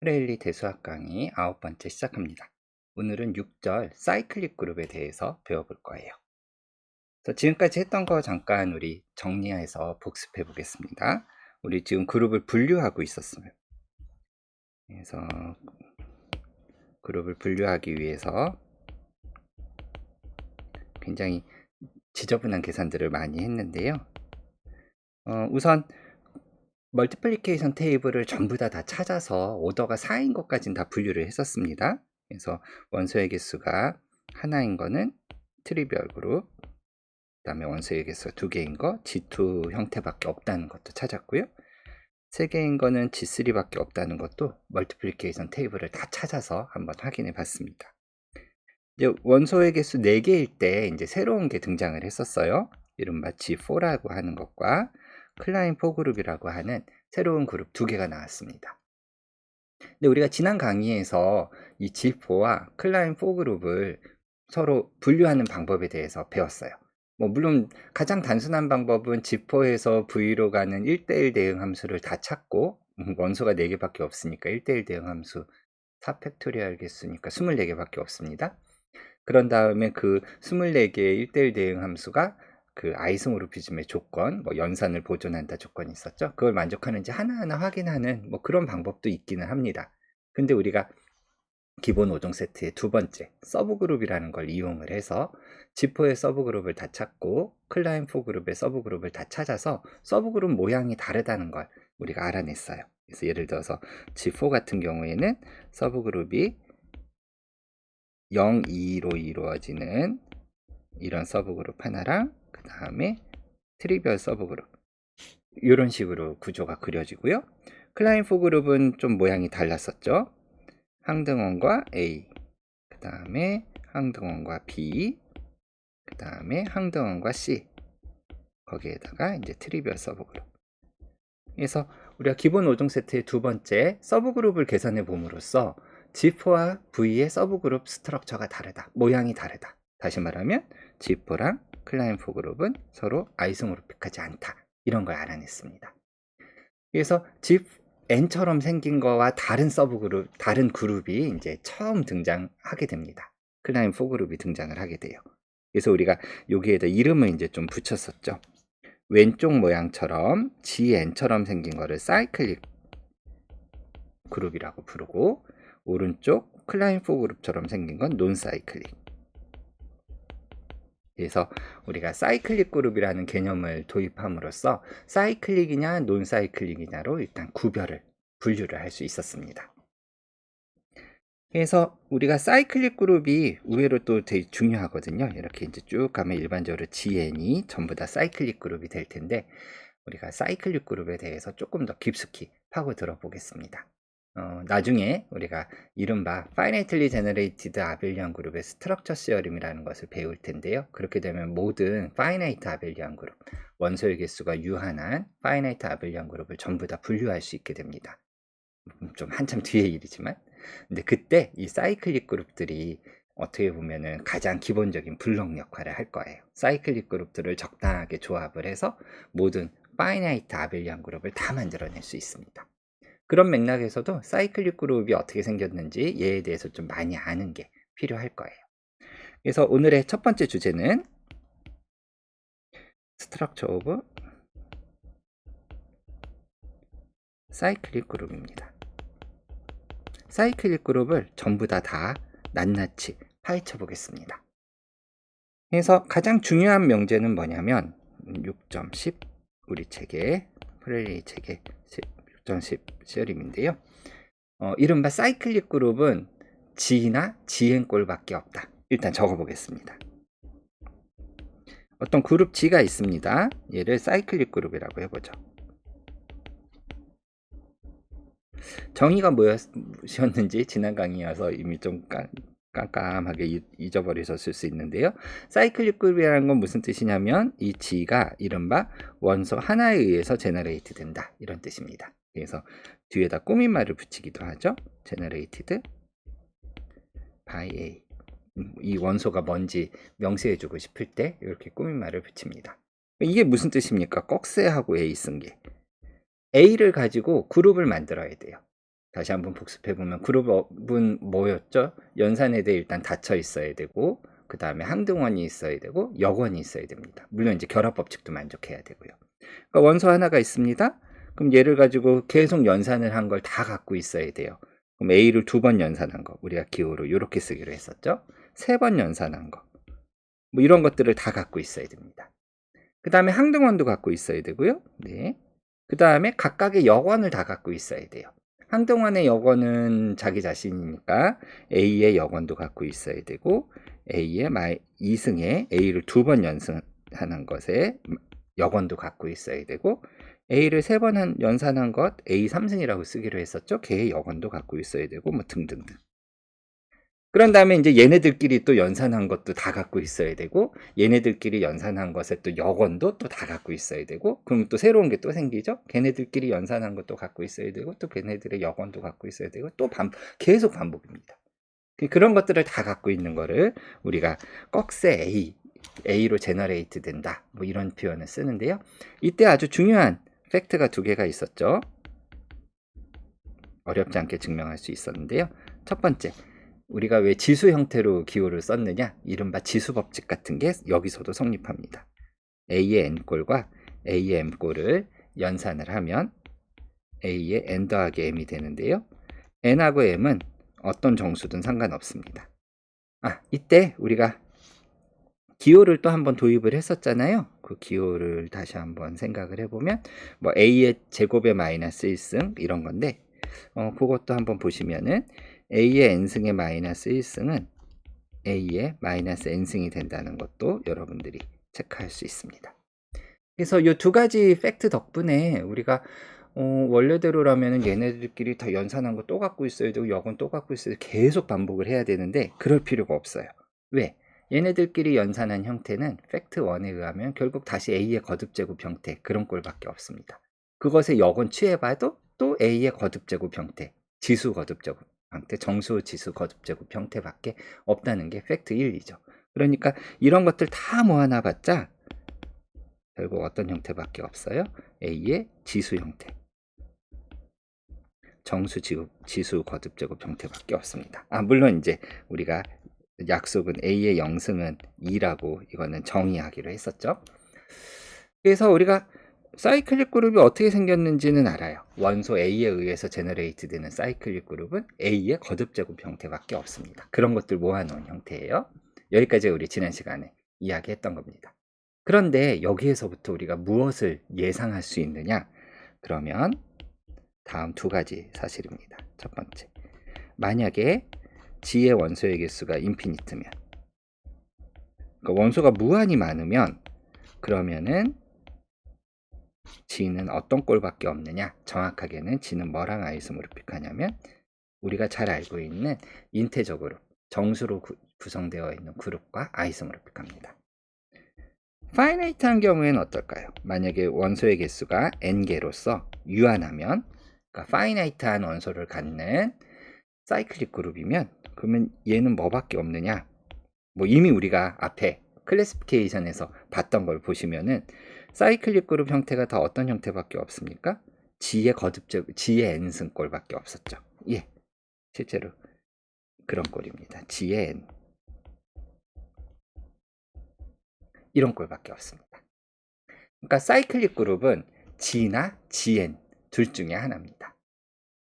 프레일리 대수학 강의 9번째 시작합니다. 오늘은 6절 사이클릭 그룹에 대해서 배워볼 거예요. 그래서 지금까지 했던 거 잠깐 우리 정리해서 복습해 보겠습니다. 우리 지금 그룹을 분류하고 있었어요. 그래서 그룹을 분류하기 위해서 굉장히 지저분한 계산들을 많이 했는데요. 우선 멀티플리케이션 테이블을 전부 다 찾아서 오더가 4인 것까지는 다 분류를 했었습니다. 그래서 원소의 개수가 하나인 거는 트리비얼 그룹, 그 다음에 원소의 개수가 2개인 거 G2 형태밖에 없다는 것도 찾았고요. 3개인 거는 G3밖에 없다는 것도 멀티플리케이션 테이블을 다 찾아서 한번 확인해 봤습니다. 이제 원소의 개수 4개일 때 이제 새로운 게 등장을 했었어요. 이른바 G4라고 하는 것과 클라인 4그룹이라고 하는 새로운 그룹 2개가 나왔습니다. 근데 우리가 지난 강의에서 이 G4와 클라인 4그룹을 서로 분류하는 방법에 대해서 배웠어요. 물론 가장 단순한 방법은 G4에서 V로 가는 1대1 대응 함수를 다 찾고 원소가 4개밖에 없으니까 1대1 대응 함수 4팩토리얼 개수니까 24개밖에 없습니다. 그런 다음에 그 24개의 1대1 대응 함수가 그 아이소모르피즘의 조건, 연산을 보존한다 조건이 있었죠. 그걸 만족하는지 하나하나 확인하는 그런 방법도 있기는 합니다. 근데 우리가 기본 5종 세트의 두 번째 서브그룹이라는 걸 이용을 해서 G4의 서브그룹을 다 찾고 클라인 4그룹의 서브그룹을 다 찾아서 서브그룹 모양이 다르다는 걸 우리가 알아냈어요. 그래서 예를 들어서 G4 같은 경우에는 서브그룹이 0, 2로 이루어지는 이런 서브그룹 하나랑 그 다음에 트리비얼 서브그룹 이런 식으로 구조가 그려지고요. 클라인 4그룹은 좀 모양이 달랐었죠. 항등원과 A, 그 다음에 항등원과 B, 그 다음에 항등원과 C, 거기에다가 이제 트리비얼 서브그룹. 그래서 우리가 기본 5종 세트의 두 번째 서브그룹을 계산해 봄으로써 G4와 V의 서브그룹 스트럭처가 다르다, 모양이 다르다. 다시 말하면 G4랑 클라인 4그룹은 서로 아이소모르픽하지 않다, 이런 걸 알아냈습니다. 그래서 N처럼 생긴 거와 다른 서브그룹, 다른 그룹이 이제 처음 등장하게 됩니다. 클라인 4그룹이 등장을 하게 돼요. 그래서 우리가 여기에다 이름을 이제 좀 붙였었죠. 왼쪽 모양처럼 GN처럼 생긴 거를 사이클릭 그룹이라고 부르고, 오른쪽 클라인 4그룹처럼 생긴 건 논사이클릭. 그래서 우리가 사이클릭 그룹이라는 개념을 도입함으로써 사이클릭이냐 논사이클릭이냐로 일단 분류를 할 수 있었습니다. 그래서 우리가 사이클릭 그룹이 의외로 또 되게 중요하거든요. 이렇게 이제 쭉 가면 일반적으로 GN이 전부 다 사이클릭 그룹이 될 텐데, 우리가 사이클릭 그룹에 대해서 조금 더 깊숙이 파고들어 보겠습니다. 나중에 우리가 이른바 Finitely Generated Abelian 그룹의 스트럭처 시어림이라는 것을 배울 텐데요. 그렇게 되면 모든 Finite Abelian 그룹, 원소의 개수가 유한한 Finite Abelian 그룹을 전부 다 분류할 수 있게 됩니다. 좀 한참 뒤의 일이지만, 근데 그때 이 사이클릭 그룹들이 어떻게 보면은 가장 기본적인 블록 역할을 할 거예요. 사이클릭 그룹들을 적당하게 조합을 해서 모든 파이나이트 아벨리안 그룹을 다 만들어낼 수 있습니다. 그런 맥락에서도 사이클릭 그룹이 어떻게 생겼는지 얘에 대해서 좀 많이 아는 게 필요할 거예요. 그래서 오늘의 첫 번째 주제는 스트럭처 오브 사이클릭 그룹입니다. 사이클릭 그룹을 전부 다 낱낱이 파헤쳐 보겠습니다. 그래서 가장 중요한 명제는 뭐냐면 6.10 우리 책의 프레일리 책의 6.10 시어림인데요. 이른바 사이클릭 그룹은 G나 GN꼴밖에 없다. 일단 적어 보겠습니다. 어떤 그룹 G가 있습니다. 얘를 사이클릭 그룹이라고 해보죠. 정의가 뭐였는지 지난 강의여서 이미 좀 깜깜하게 잊어버리셨을 수 있는데요. 사이클릭 그룹이라는 건 무슨 뜻이냐면 이 G가 이른바 원소 하나에 의해서 제너레이트 된다, 이런 뜻입니다. 그래서 뒤에다 꾸민말을 붙이기도 하죠. 제너레이티드 by A. 이 원소가 뭔지 명시해주고 싶을 때 이렇게 꾸민말을 붙입니다. 이게 무슨 뜻입니까? 꺽쇠하고 A 쓴 게. A를 가지고 그룹을 만들어야 돼요. 다시 한번 복습해보면 그룹은 뭐였죠? 연산에대해 일단 닫혀 있어야 되고, 그 다음에 항등원이 있어야 되고, 역원이 있어야 됩니다. 물론 이제 결합법칙도 만족해야 되고요. 그러니까 원소 하나가 있습니다. 그럼 얘를 가지고 계속 연산을 한 걸 다 갖고 있어야 돼요. 그럼 A를 2번 연산한 거, 우리가 기호로 이렇게 쓰기로 했었죠. 3번 연산한 거, 뭐 이런 것들을 다 갖고 있어야 됩니다. 그 다음에 항등원도 갖고 있어야 되고요. 네. 그 다음에 각각의 역원을 다 갖고 있어야 돼요. 항등원의 역원은 자기 자신이니까 A의 역원도 갖고 있어야 되고, A의 2승에 A를 2번 연산하는 것에 역원도 갖고 있어야 되고, A를 3번 연산한 것 A 3승이라고 쓰기로 했었죠. 걔의 역원도 갖고 있어야 되고, 뭐 등등등. 그런 다음에 이제 얘네들끼리 또 연산한 것도 다 갖고 있어야 되고, 얘네들끼리 연산한 것에 또 역원도 또 다 갖고 있어야 되고, 그럼 또 새로운 게 또 생기죠. 걔네들끼리 연산한 것도 갖고 있어야 되고, 또 걔네들의 역원도 갖고 있어야 되고, 또 계속 반복입니다. 그런 것들을 다 갖고 있는 거를 우리가 꺽쇠 A로 제너레이트 된다, 뭐 이런 표현을 쓰는데요. 이때 아주 중요한 팩트가 2개가 있었죠. 어렵지 않게 증명할 수 있었는데요. 첫 번째, 우리가 왜 지수 형태로 기호를 썼느냐? 이른바 지수법칙 같은 게 여기서도 성립합니다. A의 n꼴과 A의 m꼴을 연산을 하면 A의 n 더하기 m이 되는데요. n하고 m은 어떤 정수든 상관없습니다. 이때 우리가 기호를 또 한번 도입을 했었잖아요. 그 기호를 다시 한번 생각을 해보면 뭐 A의 제곱의 마이너스 1승 이런 건데, 그것도 한번 보시면은 A의 n승의 마이너스 1승은 A의 마이너스 n승이 된다는 것도 여러분들이 체크할 수 있습니다. 그래서 이 2가지 팩트 덕분에 우리가 원래대로라면 얘네들끼리 다 연산한 거 또 갖고 있어야 되고, 역은 또 갖고 있어야 되고, 계속 반복을 해야 되는데 그럴 필요가 없어요. 왜? 얘네들끼리 연산한 형태는 팩트 1에 의하면 결국 다시 A의 거듭제곱 형태, 그런 꼴밖에 없습니다. 그것의 역은 취해봐도 또 A의 거듭제곱 형태, 지수 거듭제곱 형태, 정수 지수 거듭제곱 형태밖에 없다는 게 팩트 1이죠. 그러니까 이런 것들 다 모아놔봤자 결국 어떤 형태밖에 없어요? A의 지수 형태, 정수 지수 거듭제곱 형태밖에 없습니다. 물론 이제 우리가 약속은 A의 0승은 2라고 이거는 정의하기로 했었죠. 그래서 우리가 사이클릭 그룹이 어떻게 생겼는지는 알아요. 원소 A에 의해서 제너레이트 되는 사이클릭 그룹은 A의 거듭제곱 형태밖에 없습니다. 그런 것들 모아놓은 형태예요. 여기까지 우리 지난 시간에 이야기했던 겁니다. 그런데 여기에서부터 우리가 무엇을 예상할 수 있느냐? 그러면 다음 2가지 사실입니다. 첫 번째, 만약에 G의 원소의 개수가 인피니트면, 그러니까 원소가 무한히 많으면, 그러면은 G는 어떤 꼴밖에 없느냐? 정확하게는 G는 뭐랑 아이소모르픽하냐면 우리가 잘 알고 있는 인테저 그룹, 정수로 구성되어 있는 그룹과 아이소모르픽합니다. 파이나이트한 경우에는 어떨까요? 만약에 원소의 개수가 n개로서 유한하면, 그러니까 파이나이트한 원소를 갖는 사이클릭 그룹이면, 그러면 얘는 뭐밖에 없느냐? 뭐 이미 우리가 앞에 클래시피케이션에서 봤던 걸 보시면은 사이클릭 그룹 형태가 다 어떤 형태밖에 없습니까? G의 거듭제곱, G의 n승꼴밖에 없었죠. 예, 실제로 그런 꼴입니다. G의 n, 이런 꼴밖에 없습니다. 그러니까 사이클릭 그룹은 G나 GN 둘 중에 하나입니다.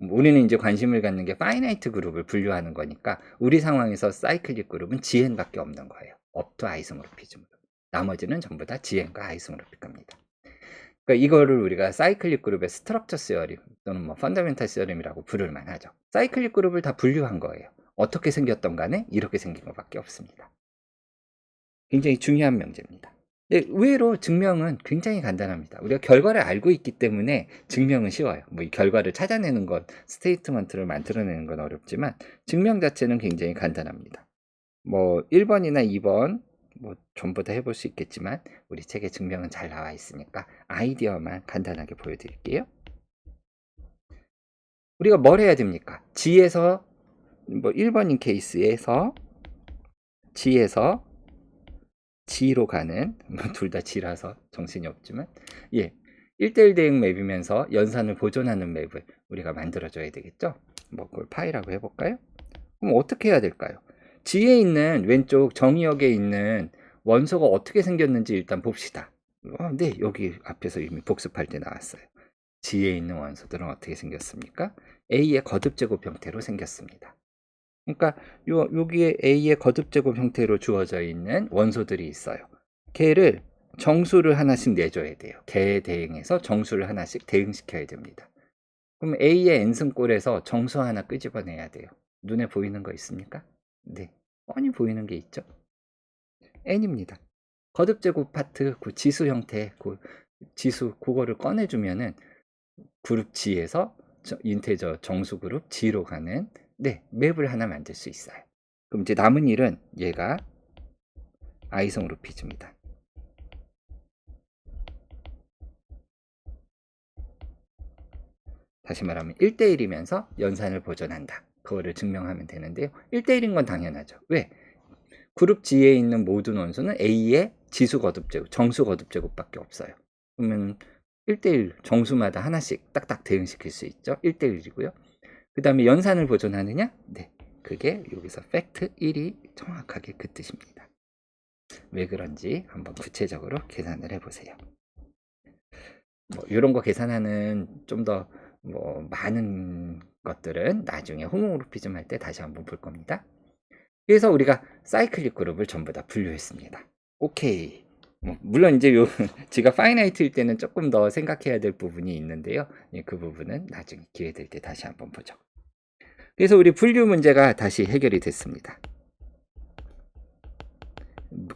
우리는 이제 관심을 갖는 게 파이나이트 그룹을 분류하는 거니까 우리 상황에서 사이클릭 그룹은 GN밖에 없는 거예요. 업투 아이소모르피즘으로. 나머지는 전부 다 GN과 아이소모르픽합니다. 그러니까 이거를 우리가 사이클릭 그룹의 스트럭처 시어림 또는 뭐 펀더멘탈 시어림이라고 부를 만하죠. 사이클릭 그룹을 다 분류한 거예요. 어떻게 생겼던 간에 이렇게 생긴 것밖에 없습니다. 굉장히 중요한 명제입니다. 의외로 증명은 굉장히 간단합니다. 우리가 결과를 알고 있기 때문에 증명은 쉬워요. 뭐 이 결과를 찾아내는 것, 스테이트먼트를 만들어내는 건 어렵지만 증명 자체는 굉장히 간단합니다. 뭐 1번이나 2번 뭐 전부 다 해볼 수 있겠지만 우리 책에 증명은 잘 나와 있으니까 아이디어만 간단하게 보여드릴게요. 우리가 뭘 해야 됩니까? G에서 뭐 1번인 케이스에서 G에서 G로 가는, 둘 다 G라서 정신이 없지만, 1대1 대응 맵이면서 연산을 보존하는 맵을 우리가 만들어줘야 되겠죠. 뭐 그걸 파이라고 해볼까요? 그럼 어떻게 해야 될까요? G에 있는 왼쪽 정의역에 있는 원소가 어떻게 생겼는지 일단 봅시다. 네, 여기 앞에서 이미 복습할 때 나왔어요. G에 있는 원소들은 어떻게 생겼습니까? A의 거듭제곱 형태로 생겼습니다. 그러니까 여기에 A의 거듭제곱 형태로 주어져 있는 원소들이 있어요. 걔를 정수를 하나씩 내줘야 돼요. 걔에 대응해서 정수를 하나씩 대응시켜야 됩니다. 그럼 A의 n승꼴에서 정수 하나 끄집어내야 돼요. 눈에 보이는 거 있습니까? 네, 뻔히 보이는 게 있죠. n입니다. 거듭제곱 파트 그 지수 형태 그 지수 그거를 꺼내주면은 그룹 G에서 인테저 정수 그룹 G로 가는 맵을 하나 만들 수 있어요. 그럼 이제 남은 일은 얘가 아이소모르피즘이다. 다시 말하면 1대1이면서 연산을 보존한다. 그거를 증명하면 되는데요. 1대1인 건 당연하죠. 왜? 그룹 G에 있는 모든 원소는 A의 지수 거듭제곱, 정수 거듭제곱밖에 없어요. 그러면 1대1 정수마다 하나씩 딱딱 대응시킬 수 있죠. 1대1이고요. 그 다음에 연산을 보존하느냐? 네, 그게 여기서 팩트 1이 정확하게 그 뜻입니다. 왜 그런지 한번 구체적으로 계산을 해보세요. 뭐 이런 거 계산하는 좀 더 뭐 많은 것들은 나중에 호모모르피즘 할 때 다시 한번 볼 겁니다. 그래서 우리가 사이클릭 그룹을 전부 다 분류했습니다. 오케이. 물론 이제 요 지가 파이나이트일 때는 조금 더 생각해야 될 부분이 있는데요. 그 부분은 나중에 기회 될 때 다시 한번 보죠. 그래서 우리 분류 문제가 다시 해결이 됐습니다.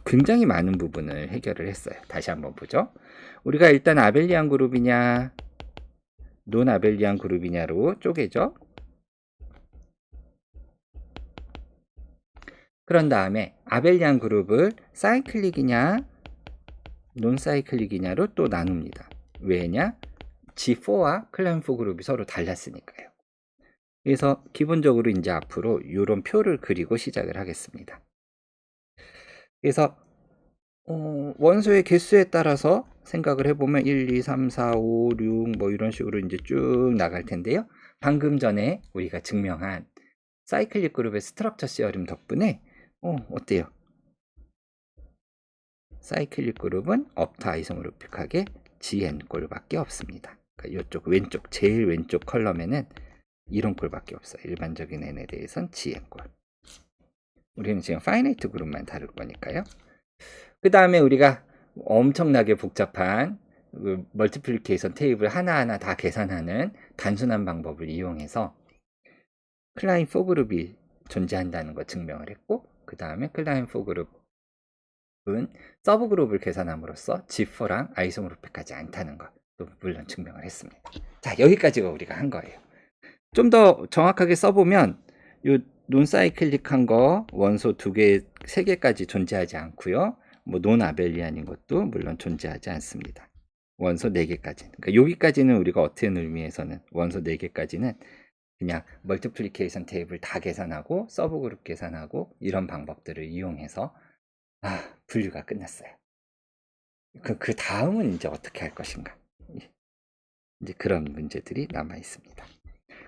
굉장히 많은 부분을 해결을 했어요. 다시 한번 보죠. 우리가 일단 아벨리안 그룹이냐 논 아벨리안 그룹이냐로 쪼개죠. 그런 다음에 아벨리안 그룹을 사이클릭이냐 논 사이클릭이냐로 또 나눕니다. 왜냐? G4와 클라인4 그룹이 서로 달랐으니까요. 그래서 기본적으로 이제 앞으로 이런 표를 그리고 시작을 하겠습니다. 그래서 원소의 개수에 따라서 생각을 해보면 1, 2, 3, 4, 5, 6 뭐 이런 식으로 이제 쭉 나갈 텐데요. 방금 전에 우리가 증명한 사이클릭 그룹의 스트럭처 시어림 덕분에 어때요? 사이클릭 그룹은 업타 아이소모르픽하게 GN 꼴밖에 없습니다. 그러니까 이쪽 왼쪽 제일 왼쪽 컬럼에는 이런 꼴밖에 없어요. 일반적인 N에 대해선 GN 꼴. 우리는 지금 파이나이트 그룹만 다룰 거니까요. 그 다음에 우리가 엄청나게 복잡한 멀티플리케이션 테이블 하나하나 다 계산하는 단순한 방법을 이용해서 클라인 4그룹이 존재한다는 거 증명을 했고, 그 다음에 클라인 4그룹은 서브그룹을 계산함으로써 G4랑 아이소모르픽하지 않다는 것도 물론 증명을 했습니다. 자, 여기까지가 우리가 한 거예요. 좀 더 정확하게 써보면 요 논사이클릭한 거 원소 2개, 3개까지 존재하지 않고요. 뭐 논아벨리안인 것도 물론 존재하지 않습니다. 원소 4개까지. 그러니까 여기까지는 우리가 어떤 의미에서는 원소 4개까지는 그냥 멀티플리케이션 테이블 다 계산하고 서브그룹 계산하고 이런 방법들을 이용해서 분류가 끝났어요. 그 다음은 이제 어떻게 할 것인가? 이제 그런 문제들이 남아 있습니다.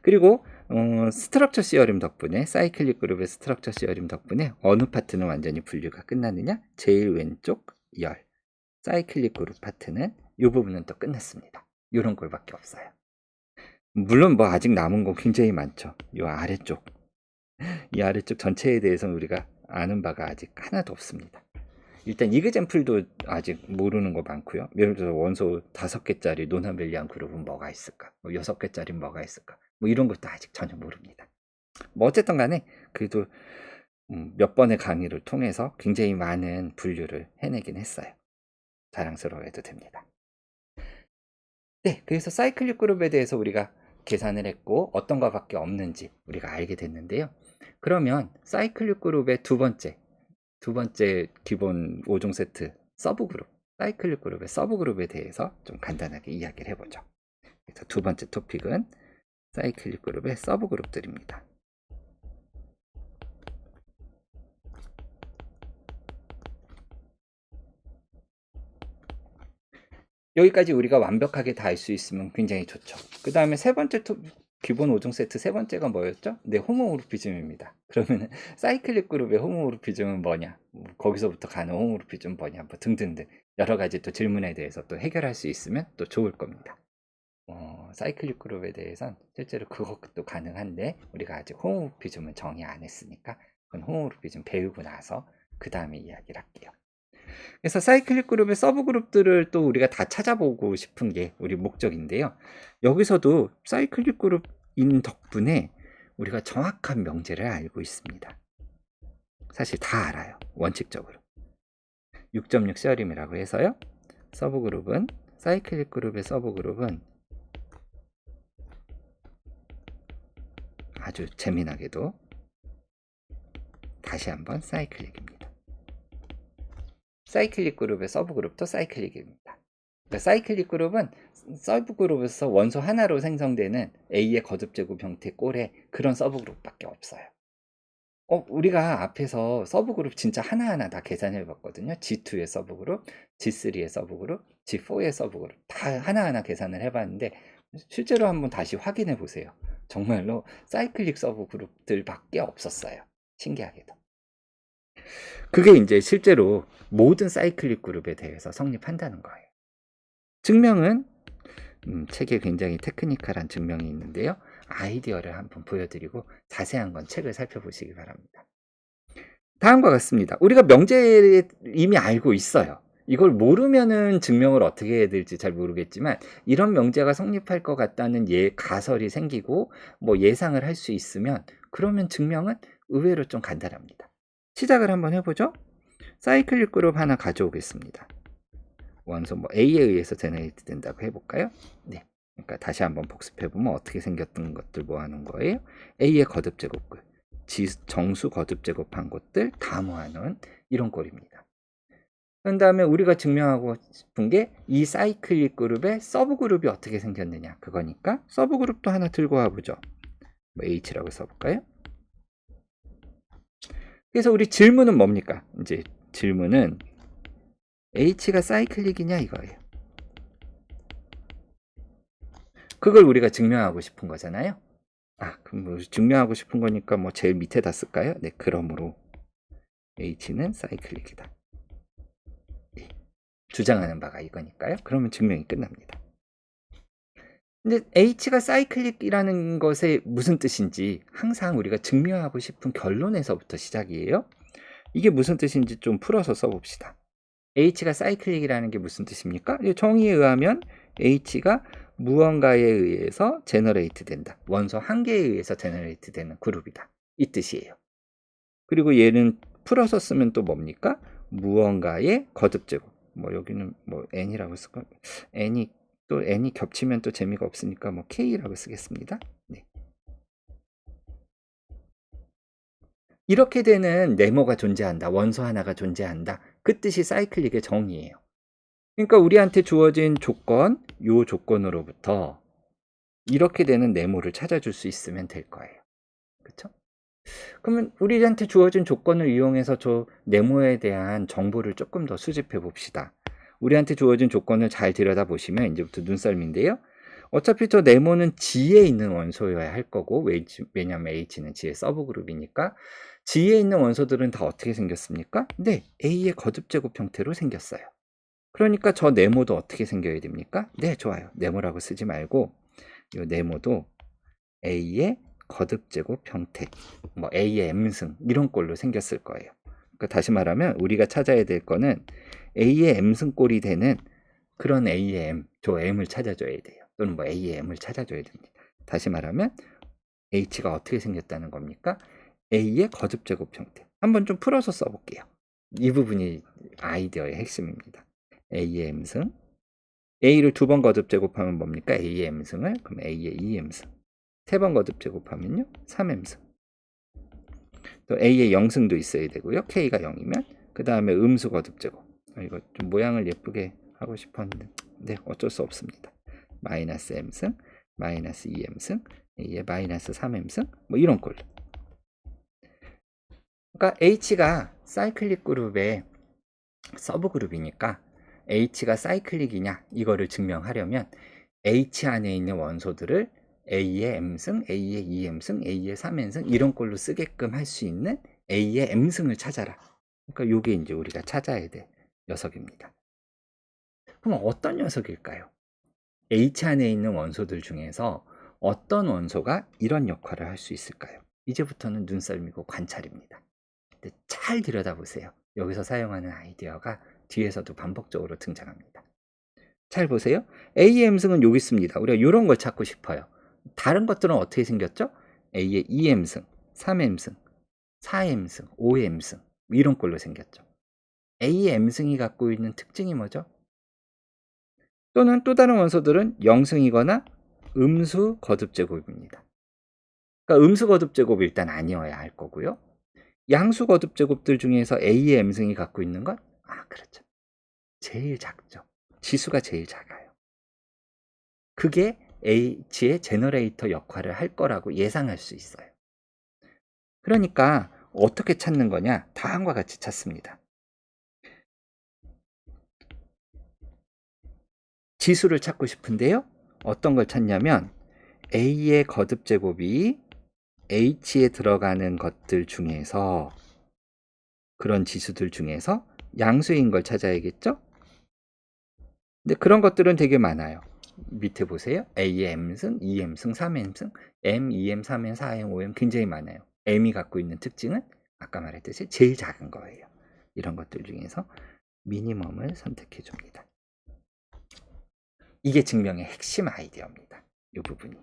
그리고 스트럭처 시어림 덕분에 사이클릭 그룹의 스트럭처 시어림 덕분에 어느 파트는 완전히 분류가 끝났느냐? 제일 왼쪽 열 사이클릭 그룹 파트는 이 부분은 또 끝났습니다. 이런 꼴밖에 없어요. 물론 뭐 아직 남은 거 굉장히 많죠. 이 아래쪽 이 아래쪽 전체에 대해서는 우리가 아는 바가 아직 하나도 없습니다. 일단 이그젠플도 아직 모르는 거 많고요. 예를 들어서 원소 5개짜리 논아벨리안 그룹은 뭐가 있을까? 뭐 6개짜리 뭐가 있을까? 뭐 이런 것도 아직 전혀 모릅니다. 뭐 어쨌든 간에 그래도 몇 번의 강의를 통해서 굉장히 많은 분류를 해내긴 했어요. 자랑스러워해도 됩니다. 네, 그래서 사이클릭 그룹에 대해서 우리가 계산을 했고 어떤 것밖에 없는지 우리가 알게 됐는데요. 그러면 사이클릭 그룹의 두 번째 기본 5종 세트 서브그룹, 사이클릭 그룹의 서브그룹에 대해서 좀 간단하게 이야기를 해보죠. 그래서 두 번째 토픽은 사이클릭 그룹의 서브그룹들입니다. 여기까지 우리가 완벽하게 다 알 수 있으면 굉장히 좋죠. 그 다음에 세 번째 기본 5종 세트 세 번째가 뭐였죠? 네, 호모모르피즘입니다. 그러면은 사이클릭 그룹의 호모모르피즘은 뭐냐? 거기서부터 가는 호모모르피즘은 뭐냐? 뭐 등등등 여러 가지 또 질문에 대해서 또 해결할 수 있으면 또 좋을 겁니다. 사이클릭 그룹에 대해서는 실제로 그것도 가능한데 우리가 아직 호모모르피즘은 정의 안 했으니까 그건 호모모르피즘 배우고 나서 그 다음에 이야기를 할게요. 그래서 사이클릭 그룹의 서브 그룹들을 또 우리가 다 찾아보고 싶은 게 우리 목적인데요. 여기서도 사이클릭 그룹인 덕분에 우리가 정확한 명제를 알고 있습니다. 사실 다 알아요. 원칙적으로. 6.6 시어림이라고 해서요. 서브 그룹은 사이클릭 그룹의 서브 그룹은 아주 재미나게도 다시 한번 사이클릭입니다. 사이클릭 그룹의 서브 그룹도 사이클릭입니다. 그러니까 사이클릭 그룹은 서브 그룹에서 원소 하나로 생성되는 A의 거듭 제곱 형태 꼴의 그런 서브 그룹밖에 없어요. 우리가 앞에서 서브 그룹 진짜 하나하나 다 계산해 봤거든요. G2의 서브 그룹, G3의 서브 그룹, G4의 서브 그룹 다 하나하나 계산을 해봤는데 실제로 한번 다시 확인해 보세요. 정말로 사이클릭 서브 그룹들밖에 없었어요. 신기하게도. 그게 이제 실제로 모든 사이클릭 그룹에 대해서 성립한다는 거예요. 증명은 책에 굉장히 테크니컬한 증명이 있는데요. 아이디어를 한번 보여드리고 자세한 건 책을 살펴보시기 바랍니다. 다음과 같습니다. 우리가 명제를 이미 알고 있어요. 이걸 모르면은 증명을 어떻게 해야 될지 잘 모르겠지만 이런 명제가 성립할 것 같다는 가설이 생기고 뭐 예상을 할 수 있으면 그러면 증명은 의외로 좀 간단합니다. 시작을 한번 해보죠. 사이클릭 그룹 하나 가져오겠습니다. 원소 뭐 A에 의해서 제너레이트 된다고 해볼까요? 네. 그러니까 다시 한번 복습해보면 어떻게 생겼던 것들 모아놓은 거예요? A의 거듭 제곱글, 정수 거듭 제곱한 것들 다 모아놓은 이런 꼴입니다. 그런 다음에 우리가 증명하고 싶은 게 이 사이클릭 그룹의 서브 그룹이 어떻게 생겼느냐 그거니까 서브 그룹도 하나 들고 와보죠. 뭐 H라고 써볼까요? 그래서 우리 질문은 뭡니까? 이제 질문은 H가 사이클릭이냐 이거예요. 그걸 우리가 증명하고 싶은 거잖아요. 그럼 뭐 증명하고 싶은 거니까 뭐 제일 밑에다 쓸까요? 네, 그러므로 H는 사이클릭이다. 네, 주장하는 바가 이거니까요. 그러면 증명이 끝납니다. 근데 H가 사이클릭이라는 것의 무슨 뜻인지 항상 우리가 증명하고 싶은 결론에서부터 시작이에요. 이게 무슨 뜻인지 좀 풀어서 써봅시다. H가 사이클릭이라는 게 무슨 뜻입니까? 정의에 의하면 H가 무언가에 의해서 제너레이트 된다. 원소 한 개에 의해서 제너레이트 되는 그룹이다. 이 뜻이에요. 그리고 얘는 풀어서 쓰면 또 뭡니까? 무언가의 거듭 제곱. 뭐 여기는 뭐 n이라고 쓸까? n이 겹치면 또 재미가 없으니까 뭐 k라고 쓰겠습니다. 네. 이렇게 되는 네모가 존재한다. 원소 하나가 존재한다. 그 뜻이 사이클릭의 정의예요. 그러니까 우리한테 주어진 조건, 요 조건으로부터 이렇게 되는 네모를 찾아줄 수 있으면 될 거예요. 그렇죠? 그러면 우리한테 주어진 조건을 이용해서 저 네모에 대한 정보를 조금 더 수집해 봅시다. 우리한테 주어진 조건을 잘 들여다보시면 이제부터 눈썰미인데요. 어차피 저 네모는 G에 있는 원소여야 할 거고 왜냐하면 H는 G의 서브그룹이니까 G에 있는 원소들은 다 어떻게 생겼습니까? 네, A의 거듭제곱 형태로 생겼어요. 그러니까 저 네모도 어떻게 생겨야 됩니까? 네, 좋아요. 네모라고 쓰지 말고 이 네모도 A의 거듭제곱 형태, 뭐 A의 M승 이런 꼴로 생겼을 거예요. 그러니까 다시 말하면 우리가 찾아야 될 거는 A의 M승 꼴이 되는 그런 A의 M, 저 M을 찾아줘야 돼요. 또는 뭐 A의 M을 찾아줘야 됩니다. 다시 말하면 H가 어떻게 생겼다는 겁니까? A의 거듭제곱 형태. 한번 좀 풀어서 써볼게요. 이 부분이 아이디어의 핵심입니다. A의 M승, A를 두 번 거듭 제곱하면 뭡니까? A의 M승을, 그럼 A의 2M승. 세 번 거듭 제곱하면요, 3M승. 또 A의 0승도 있어야 되고요. K가 0이면 그 다음에 음수 거듭 제곱. 이거 좀 모양을 예쁘게 하고 싶었는데 네, 어쩔 수 없습니다. 마이너스 M승, 마이너스 2M승, A의 마이너스 3M승 뭐 이런 꼴. 그러니까 H가 사이클릭 그룹의 서브 그룹이니까 H가 사이클릭이냐 이거를 증명하려면 H 안에 있는 원소들을 A의 M승, A의 2M승, A의 3N승 이런 꼴로 쓰게끔 할 수 있는 A의 M승을 찾아라. 그러니까 요게 이제 우리가 찾아야 될 녀석입니다. 그럼 어떤 녀석일까요? H 안에 있는 원소들 중에서 어떤 원소가 이런 역할을 할 수 있을까요? 이제부터는 눈썰미고 관찰입니다. 근데 잘 들여다보세요. 여기서 사용하는 아이디어가 뒤에서도 반복적으로 등장합니다. 잘 보세요. AM승은 여기 있습니다. 우리가 이런 걸 찾고 싶어요. 다른 것들은 어떻게 생겼죠? A의 2M승, 3M승, 4M승, 5M승 이런 꼴로 생겼죠. A의 M승이 갖고 있는 특징이 뭐죠? 또는 또 다른 원소들은 영승이거나 음수 거듭 제곱입니다. 그러니까 음수 거듭 제곱이 일단 아니어야 할 거고요. 양수 거듭 제곱들 중에서 A의 M승이 갖고 있는 건 그렇죠. 제일 작죠. 지수가 제일 작아요. 그게 H의 제너레이터 역할을 할 거라고 예상할 수 있어요. 그러니까 어떻게 찾는 거냐? 다음과 같이 찾습니다. 지수를 찾고 싶은데요. 어떤 걸 찾냐면 A의 거듭 제곱이 H에 들어가는 것들 중에서 그런 지수들 중에서 양수인 걸 찾아야겠죠? 근데 그런 것들은 되게 많아요. 밑에 보세요. A의 M승, 2M승, 3M승, M, 2M, 3M, 4M, 5M 굉장히 많아요. M이 갖고 있는 특징은 아까 말했듯이 제일 작은 거예요. 이런 것들 중에서 미니멈을 선택해 줍니다. 이게 증명의 핵심 아이디어입니다. 이 부분이.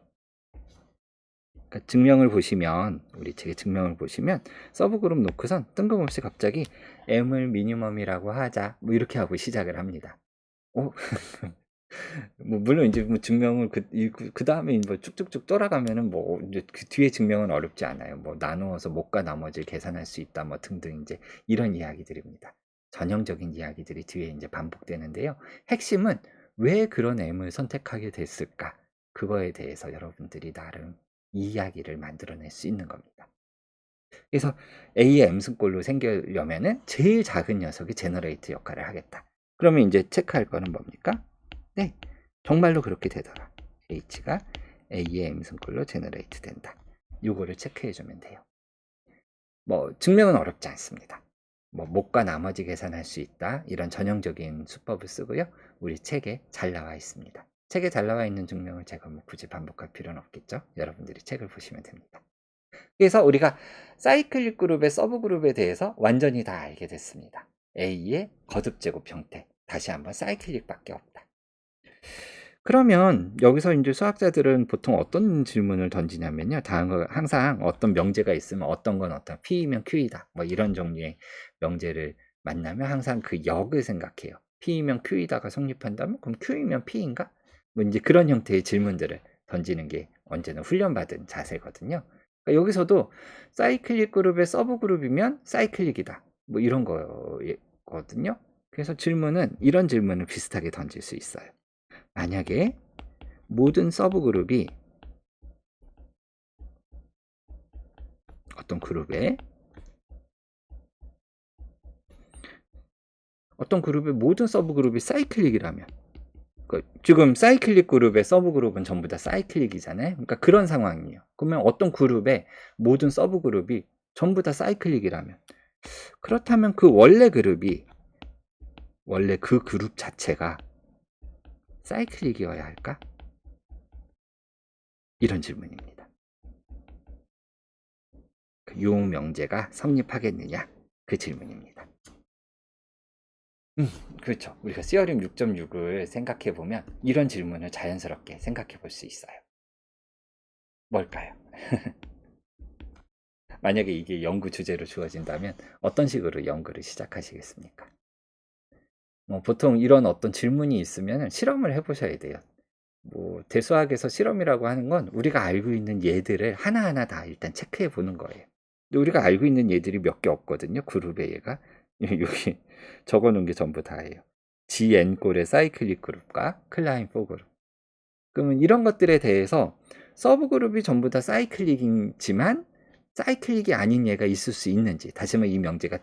그러니까 증명을 보시면 우리 책의 증명을 보시면 서브그룹 놓고선 뜬금없이 갑자기 M을 미니멈이라고 하자 뭐 이렇게 하고 시작을 합니다. 뭐 물론 이제 뭐 증명을 그 다음에 뭐 쭉쭉쭉 돌아가면은 뭐 이제 그 뒤에 증명은 어렵지 않아요. 뭐 나누어서 못과 나머지를 계산할 수 있다 뭐 등등 이제 이런 이야기들입니다. 전형적인 이야기들이 뒤에 이제 반복되는데요. 핵심은 왜 그런 M을 선택하게 됐을까? 그거에 대해서 여러분들이 나름 이야기를 만들어낼 수 있는 겁니다. 그래서 A의 M승꼴로 생기려면은 제일 작은 녀석이 제너레이트 역할을 하겠다. 그러면 이제 체크할 거는 뭡니까? 네, 정말로 그렇게 되더라. H가 A의 M승꼴로 제너레이트 된다. 요거를 체크해 주면 돼요. 뭐 증명은 어렵지 않습니다. 뭐 못과 나머지 계산할 수 있다. 이런 전형적인 수법을 쓰고요. 우리 책에 잘 나와 있습니다. 책에 잘 나와 있는 증명을 제가 뭐 굳이 반복할 필요는 없겠죠. 여러분들이 책을 보시면 됩니다. 그래서 우리가 사이클릭 그룹의 서브 그룹에 대해서 완전히 다 알게 됐습니다. A의 거듭 제곱 형태. 다시 한번 사이클릭밖에 없다. 그러면 여기서 이제 수학자들은 보통 어떤 질문을 던지냐면요. 다음과 항상 어떤 명제가 있으면 어떤 건 어떤 P이면 Q이다. 뭐 이런 종류의 명제를 만나면 항상 그 역을 생각해요. P이면 Q이다가 성립한다면 그럼 Q이면 P인가? 뭐 이제 그런 형태의 질문들을 던지는 게 언제나 훈련받은 자세거든요. 그러니까 여기서도 사이클릭 그룹의 서브 그룹이면 사이클릭이다. 뭐 이런 거거든요. 그래서 질문은 이런 질문을 비슷하게 던질 수 있어요. 만약에 모든 서브 그룹이 어떤 그룹의 모든 서브 그룹이 사이클릭이라면 지금 사이클릭 그룹의 서브 그룹은 전부 다 사이클릭이잖아요. 그러니까 그런 상황이에요. 그러면 어떤 그룹의 모든 서브 그룹이 전부 다 사이클릭이라면 그렇다면 그 원래 그 그룹 자체가 사이클릭이어야 할까? 이런 질문입니다. 그 용 명제가 성립하겠느냐? 그 질문입니다. 그렇죠. 우리가 시어림 6.6을 생각해 보면 이런 질문을 자연스럽게 생각해 볼 수 있어요. 뭘까요? 만약에 이게 연구 주제로 주어진다면 어떤 식으로 연구를 시작하시겠습니까? 보통 이런 어떤 질문이 있으면 실험을 해보셔야 돼요. 뭐 대수학에서 실험이라고 하는 건 우리가 알고 있는 예들을 하나하나 다 일단 체크해 보는 거예요. 근데 우리가 알고 있는 예들이 몇 개 없거든요. 그룹의 예가. 여기 적어 놓은 게 전부 다예요. GN꼴의 사이클릭 그룹과 클라인 4그룹. 그러면 이런 것들에 대해서 서브 그룹이 전부 다 사이클릭이지만 사이클릭이 아닌 예가 있을 수 있는지, 다시 말해 이 명제가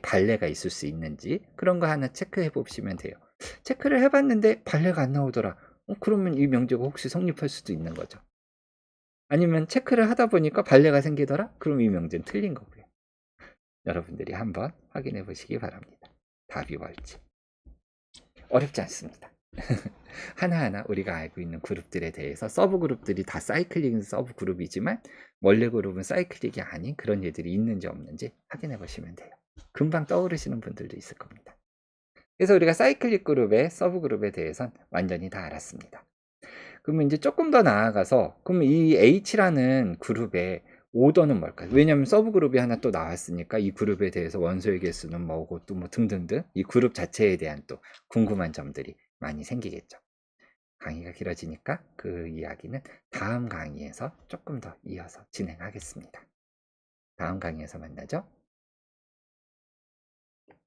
발레가 있을 수 있는지 그런 거 하나 체크해 보시면 돼요. 체크를 해봤는데 발레가 안 나오더라. 그러면 이 명제가 혹시 성립할 수도 있는 거죠. 아니면 체크를 하다 보니까 발레가 생기더라? 그럼 이 명제는 틀린 거고요. 여러분들이 한번 확인해 보시기 바랍니다. 답이 뭘지. 어렵지 않습니다. 하나하나 우리가 알고 있는 그룹들에 대해서 서브 그룹들이 다 사이클릭 서브 그룹이지만 원래 그룹은 사이클릭이 아닌 그런 얘들이 있는지 없는지 확인해 보시면 돼요. 금방 떠오르시는 분들도 있을 겁니다. 그래서 우리가 사이클릭 그룹의 서브 그룹에 대해선 완전히 다 알았습니다. 그러면 이제 조금 더 나아가서 그럼 이 H라는 그룹의 오더는 뭘까요? 왜냐하면 서브 그룹이 하나 또 나왔으니까 이 그룹에 대해서 원소의 개수는 뭐고 또 뭐 등등등 이 그룹 자체에 대한 또 궁금한 점들이 많이 생기겠죠. 강의가 길어지니까 그 이야기는 다음 강의에서 조금 더 이어서 진행하겠습니다. 다음 강의에서 만나죠.